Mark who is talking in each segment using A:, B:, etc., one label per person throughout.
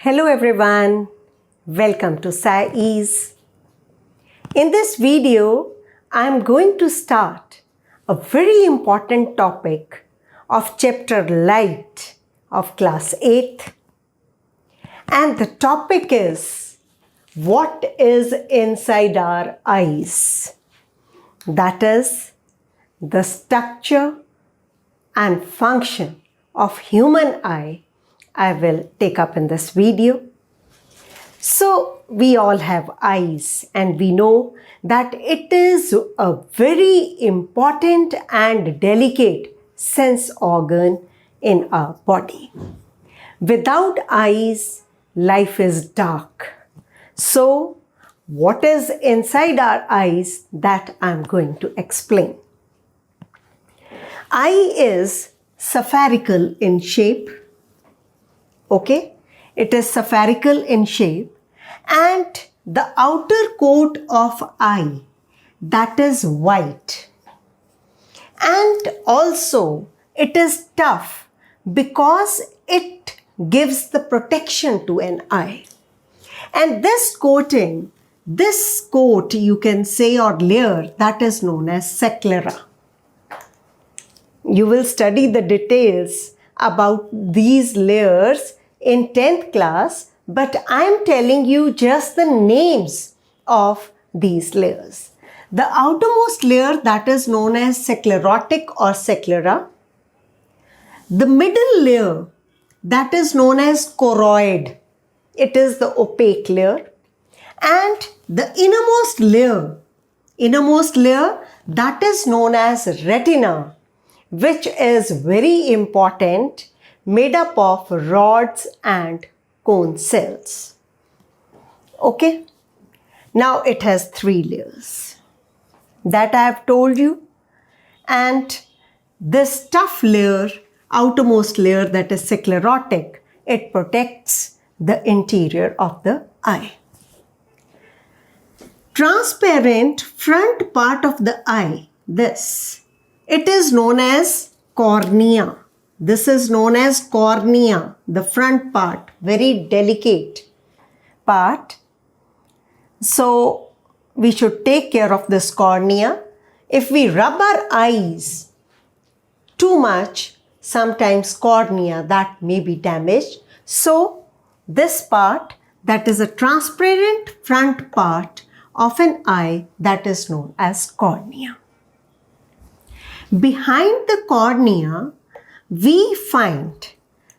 A: Hello everyone, welcome to SCI-EASE. In this video, I am going to start a very important topic of chapter Light of class 8th. And the topic is, what is inside our eyes? That is, the structure and function of human eye I will take up in this video. So we all have eyes and we know that it is a very important and delicate sense organ in our body. Without eyes, life is dark. So what is inside our eyes, that I'm going to explain. Eye is spherical in shape. Okay, it is spherical in shape, and the outer coat of eye, that is white. And also it is tough because it gives the protection to an eye. And this coating, this coat you can say, or layer, that is known as sclera. You will study the details about these layers in 10th class, but I am telling you just the names of these layers. The outermost layer, that is known as sclerotic or sclera. The middle layer, that is known as choroid. It is the opaque layer. And the innermost layer, that is known as retina, which is very important, made up of rods and cone cells. Okay, now it has 3 layers that I have told you, and this tough layer, outermost layer, that is sclerotic, it protects the interior of the eye. Transparent front part of the eye, this, it is known as cornea. This is known as cornea, the front part, very delicate part. So we should take care of this cornea. If we rub our eyes too much, sometimes cornea, that may be damaged. So this part, that is a transparent front part of an eye, that is known as cornea. Behind the cornea, we find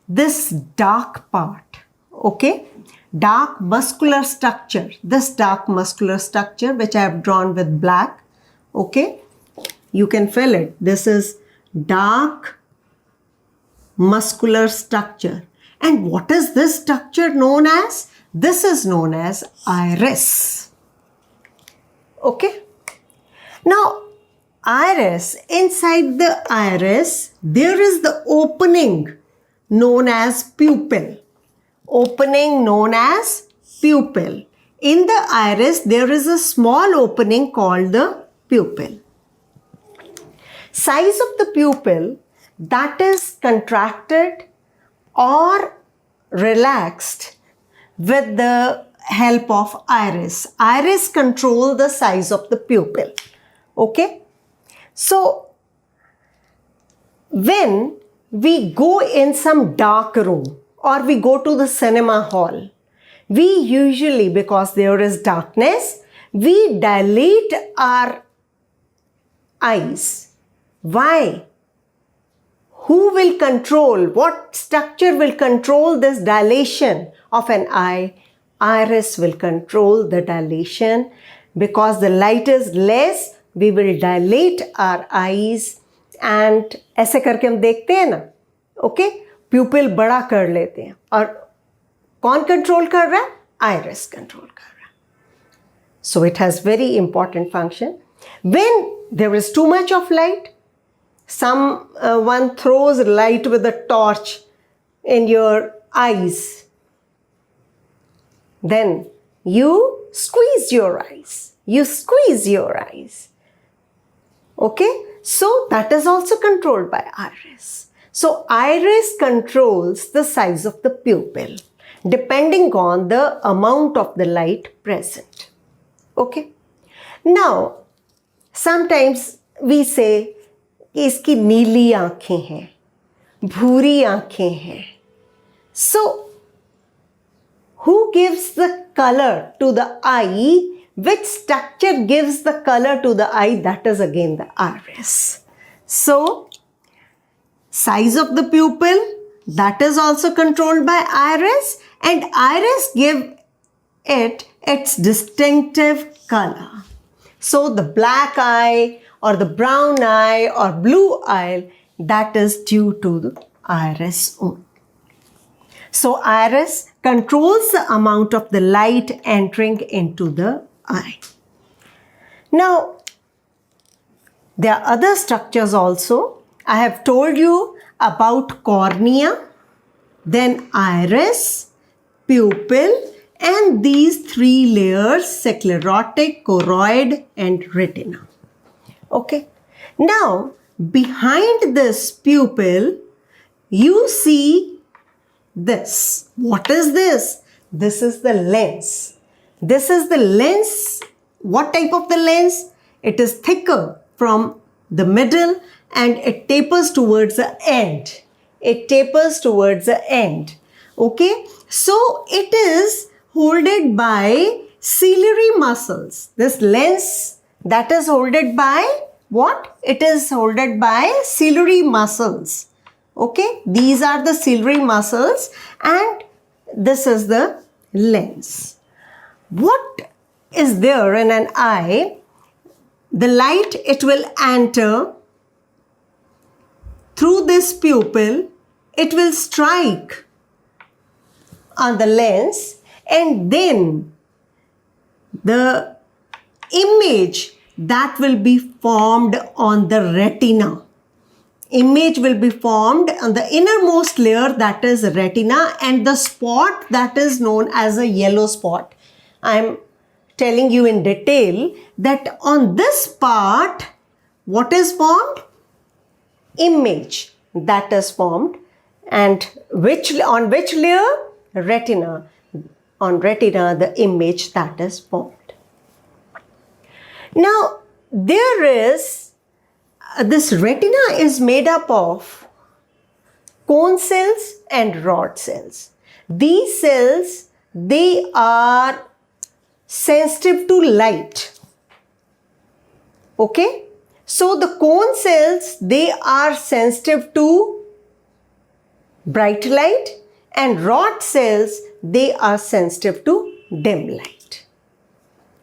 A: this dark part, okay? Dark muscular structure. This dark muscular structure, which I have drawn with black, okay? You can feel it. This is dark muscular structure. And what is this structure known as? This is known as iris. Okay? Now, iris, inside the iris, there is the opening known as pupil. Opening known as pupil. In the iris, there is a small opening called the pupil. Size of the pupil, that is contracted or relaxed with the help of iris. Iris control the size of the pupil. Okay? So, when we go in some dark room or we go to the cinema hall, we usually, because there is darkness, we dilate our eyes. Why? Who will control? What structure will control this dilation of an eye? Iris will control the dilation. Because the light is less, we will dilate our eyes, and ऐसे करके हम देखते हैं ना, okay, प्यूपिल बड़ा कर लेते हैं. और कौन कंट्रोल कर रहा है? आइरिस कंट्रोल कर रहा है. So it has very important function. When there is too much of light, someone throws light with a torch in your eyes, then you squeeze your eyes. You squeeze your eyes. Okay, so that is also controlled by iris. So iris controls the size of the pupil. depending on the amount of the light present. Okay. Now, sometimes we say कि इसकी नीली आँखें हैं, भूरी आँखें हैं. So, who gives the color to the eye? Which structure gives the color to the eye? That is again the iris. So, size of the pupil, that is also controlled by iris, and iris give it its distinctive color. So, the black eye or the brown eye or blue eye, that is due to the iris only. So, iris controls the amount of the light entering into the eye. Now, there are other structures also. I have told you about cornea, then iris, pupil, and these three layers, sclerotic, choroid, and retina. Okay. Now, behind this pupil, you see this. What is this? This is the lens. This is the lens. What type of the lens? It is thicker from the middle and it tapers towards the end. It tapers towards the end. Okay. So, it is holded by ciliary muscles. This lens that is holded by what? It is holded by ciliary muscles. Okay. These are the ciliary muscles and this is the lens. What is there in an eye? The light, it will enter through this pupil. It will strike on the lens and then the image that will be formed on the retina. Image will be formed on the innermost layer, that is retina, and the spot that is known as a yellow spot. I am telling you in detail that on this part, what is formed? Image that is formed. And on which layer? Retina. On retina, the image that is formed. Now, there is, this retina is made up of cone cells and rod cells. These cells, they are sensitive to light. Okay? So, the cone cells, they are sensitive to bright light, and rod cells, they are sensitive to dim light.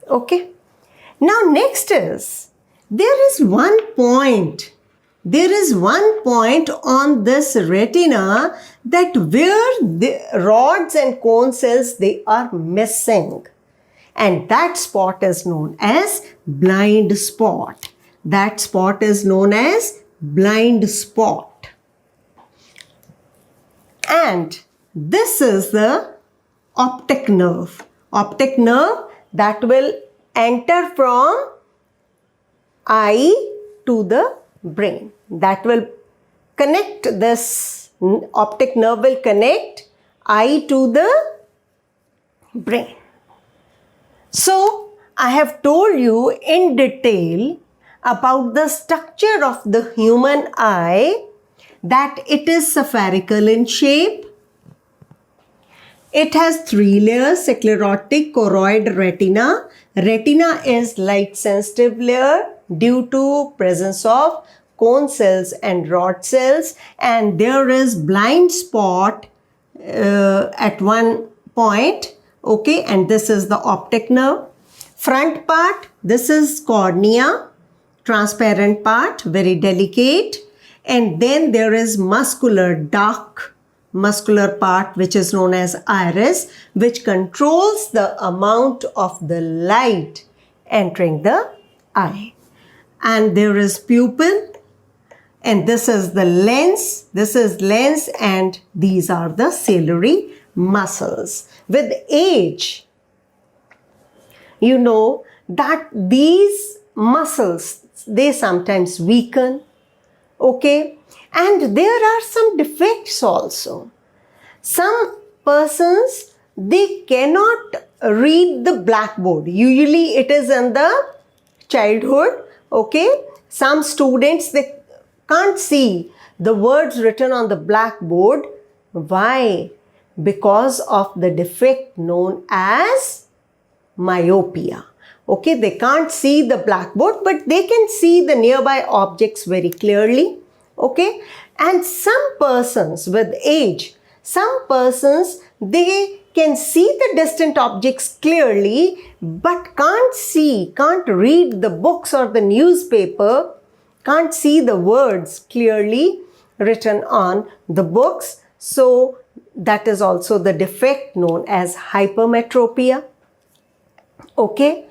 A: Okay? Now, next is, there is one point on this retina that where the rods and cone cells, they are missing. And that spot is known as blind spot. That spot is known as blind spot. And this is the optic nerve. Optic nerve that will enter from eye to the brain. That will connect, this optic nerve will connect eye to the brain. So, I have told you in detail about the structure of the human eye, that it is spherical in shape. It has three layers: sclerotic, choroid, retina. Retina is light sensitive layer due to presence of cone cells and rod cells, and there is blind spot at one point. Okay, and this is the optic nerve. Front part, this is cornea, transparent part, very delicate. And then there is muscular, dark muscular part, which is known as iris, which controls the amount of the light entering the eye. And there is pupil, and this is the lens. This is lens, and these are the ciliary muscles. With age, you know that these muscles, they sometimes weaken. Okay, and there are some defects also. Some persons, they cannot read the blackboard. Usually it is in the childhood, okay? Some students, they can't see the words written on the blackboard. Why? Because of the defect known as myopia. Okay, they can't see the blackboard, but they can see the nearby objects very clearly. Okay, and some persons with age, some persons, they can see the distant objects clearly, but can't read the books or the newspaper, can't see the words clearly written on the books. So that is also the defect known as hypermetropia. Okay,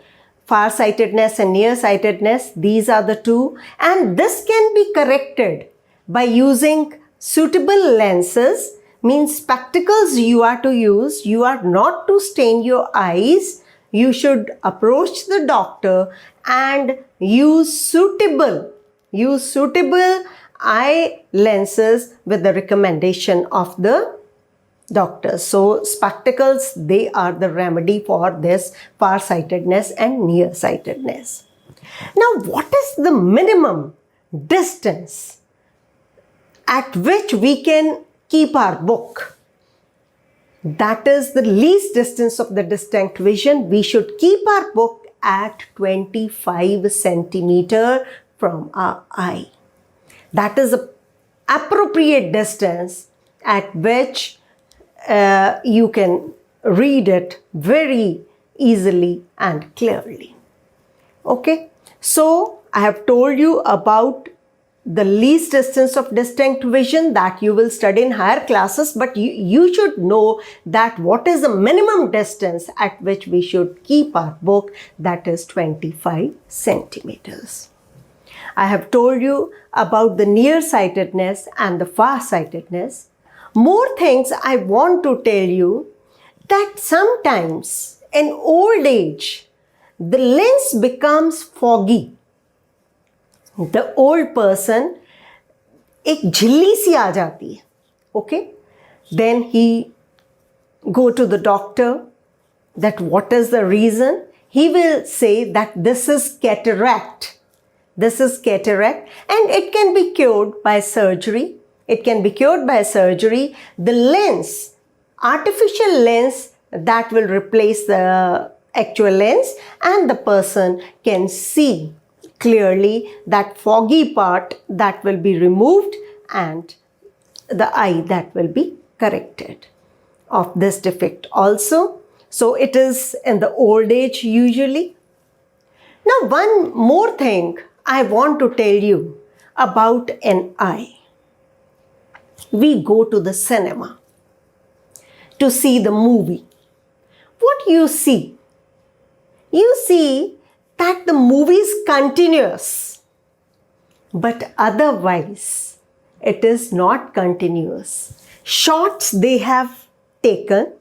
A: farsightedness and nearsightedness, these are the two, and this can be corrected by using suitable lenses. Means spectacles you are to use. You are not to strain your eyes. You should approach the doctor and use suitable eye lenses with the recommendation of the doctor. So spectacles, they are the remedy for this farsightedness and nearsightedness. Now, what is the minimum distance at which we can keep our book? That is the least distance of the distinct vision. We should keep our book at 25 centimeter from our eye. That is the appropriate distance at which you can read it very easily and clearly. Okay, so I have told you about the least distance of distinct vision that you will study in higher classes, but you should know that what is the minimum distance at which we should keep our book, that is 25 centimeters. I have told you about the nearsightedness and the farsightedness. More things I want to tell you, that sometimes in old age, the lens becomes foggy. The old person, एक झिल्ली सी आ जाती है. Okay, then he go to the doctor, that what is the reason? He will say that this is cataract. This is cataract, and it can be cured by surgery. It can be cured by surgery. The lens, artificial lens, that will replace the actual lens, and the person can see clearly. That foggy part, that will be removed, and the eye, that will be corrected of this defect also. So it is in the old age usually. Now, one more thing I want to tell you about an eye. We go to the cinema to see the movie. What you see? You see that the movie is continuous, but otherwise it is not continuous. Shots they have taken.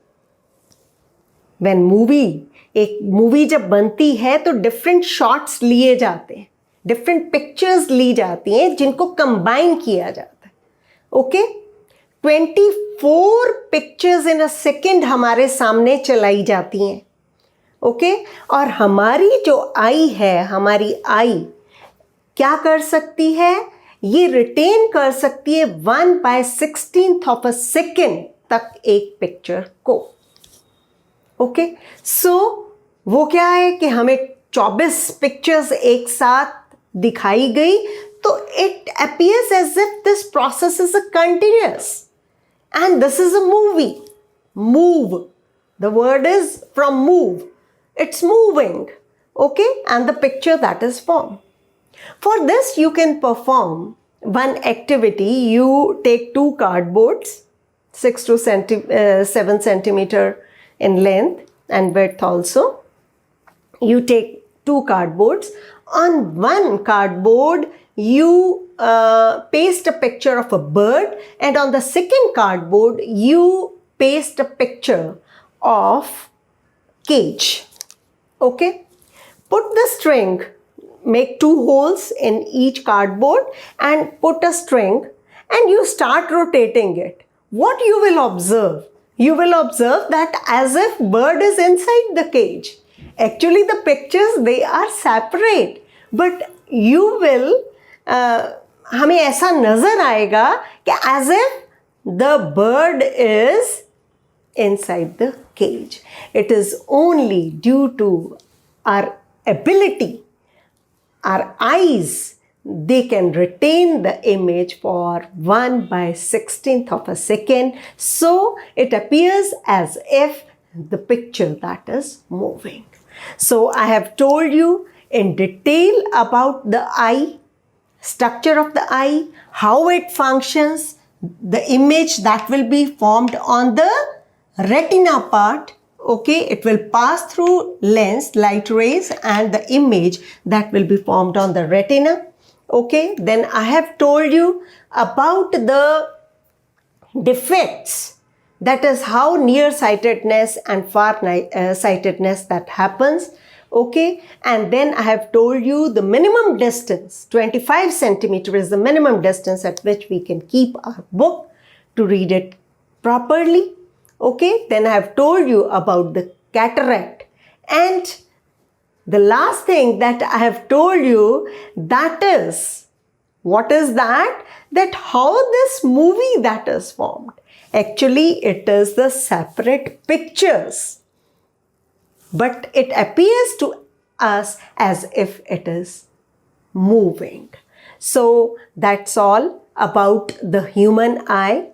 A: When एक movie जब बनती है तो different shots लिए जाते हैं, different pictures ली जाती हैं जिनको कंबाइन किया जाता है. Okay, 24 pictures in a second हमारे सामने चलाई जाती हैं. ओके, और हमारी जो आई है, हमारी आई क्या कर सकती है? ये रिटेन कर सकती है 1/16 ऑफ अ सेकेंड तक एक पिक्चर को. ओके, सो वो क्या है कि हमें 24 पिक्चर्स एक साथ दिखाई गई, तो it appears as if this process is a continuous, and this is a movie. Move, the word is from move. It's moving, okay, and the picture that is formed. For this, you can perform one activity. You take 2 cardboards, 6 to 7 centimeter in length and width also. You take 2 cardboards. On one cardboard, you paste a picture of a bird, and on the second cardboard, you paste a picture of cage. Okay, put the string, make 2 holes in each cardboard and put a string, and you start rotating it. What you will observe, you will observe that as if bird is inside the cage. Actually, the pictures, they are separate. But you will, हमें ऐसा नजर आएगा कि as if the bird is inside the cage. It is only due to our ability, our eyes, they can retain the image for 1/16th of a second. So it appears as if the picture that is moving. So I have told you in detail about the eye, structure of the eye, how it functions, the image that will be formed on the retina part. Okay, it will pass through lens, light rays, and the image that will be formed on the retina. Okay, then I have told you about the defects, that is how nearsightedness and far-sightedness that happens. Okay, and then I have told you the minimum distance, 25 centimeter is the minimum distance at which we can keep our book to read it properly. Okay, then I have told you about the cataract, and the last thing that I have told you, that is, what is that? That how this movie that is formed. Actually, it is the separate pictures, but it appears to us as if it is moving. So that's all about the human eye.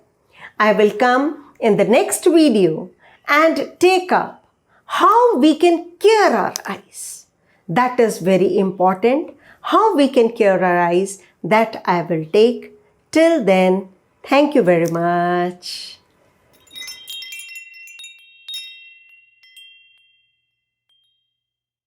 A: I will come in the next video and take up how we can care our eyes. That is very important. How we can care our eyes, that I will take. Till then, thank you very much.